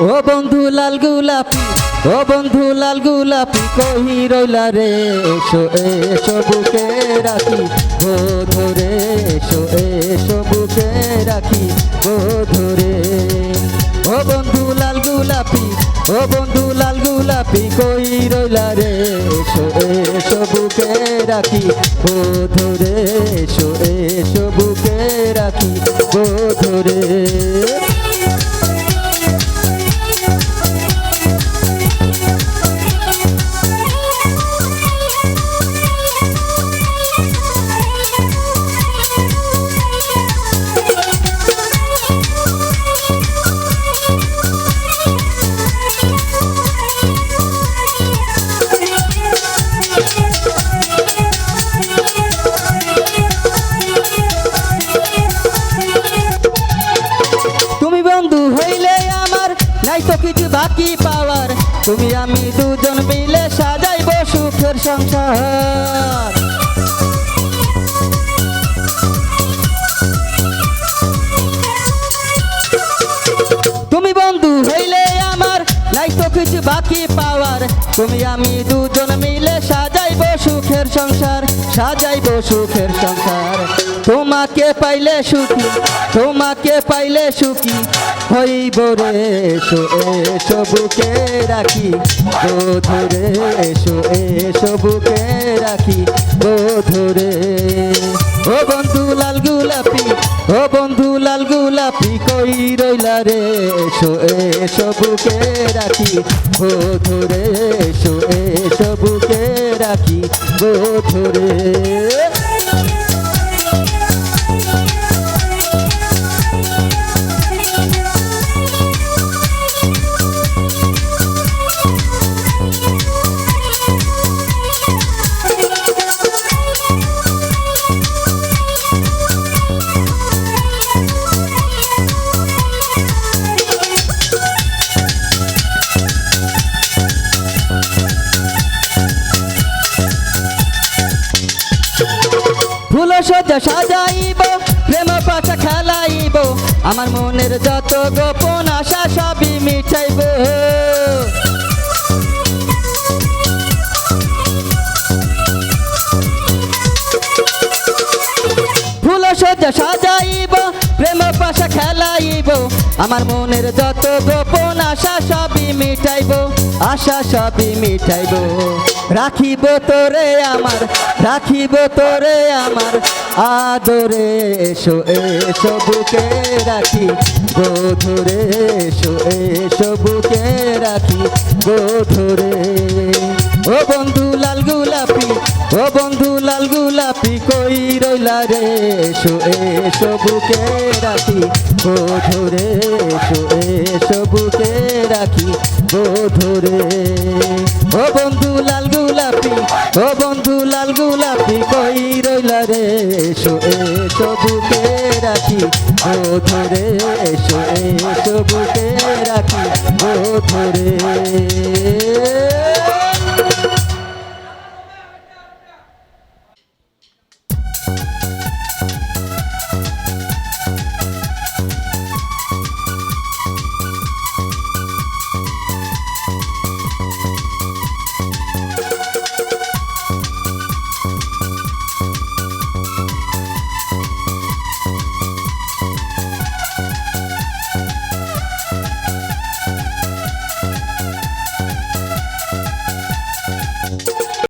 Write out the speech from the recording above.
ও বন্ধু লাল গোলাপি, ও বন্ধু লাল গোলাপি কহি রইলা রে, এসো এসো বুকে রাখি ও ধরে, এসো এসো বুকে রাখি ও ধরে। ও বন্ধু লাল গোলাপি, ও বন্ধু লাল গোলাপি কই রইলা রে, এসো এসো বুকে রাখি ও ধরে, এসো এসো বুকে রাখি ও ধরে। নাই তো কিছু বাকি পাওয়ার, তুমি আমি দুজন মিলে সাজাইব সুখের সংসার। তুমি বন্ধু হইলে আমার, নাই তো কিছু বাকি পাওয়ার, তুমি আমি দুজন মিলে সাজাইব সুখের সংসার, সাজাইব সুখের সংসার। তোমাকে পাইলে সুখী, তোমাকে পাইলে সুখী হইব রে, এসো এসো বুকে রাখি ও ধরে, এসো এসো বুকে রাখি ও ধরে। ও বন্ধু লাল গোলাপি, ও বন্ধু লাল গোলাপি কই রইলা রে, এসো এসো বুকে রাখি ও ধরে, এসো এসো বুকে রাখি ও ধরে। ফুল সজ্জা সাজাইব, প্রেম পাশা খেলাইব, আমার মনের যত গোপন আশা সবই মিটাইব। ফুল সজ্জা সাজাইব, প্রেম পাশা খেলাইব, আমার মনের যত গোপন আশা সবই মিটাইব, আশা সবই মিটাইব। রাখিব তোরে আমার, রাখিব তোরে আমার আদরে, এসো এসো বুকে রাখি গো ধরে, এসো এসো বুকে রাখি গো ধরে। ও বন্ধু লাল গোলাপি, ও বন্ধু লাল গোলাপি কই রইলা রে, এসো এসো বুকে রাখি গো ধরে, এসো এসো বুকে রাখি গো ধরে। ও বন্ধু লাল গোলাপি, ও বন্ধু লাল গোলাপি কই রইলা রে, এসো এসো বুকে রাখি ও ধরে, এসো এসো বুকে রাখি ও ধরে।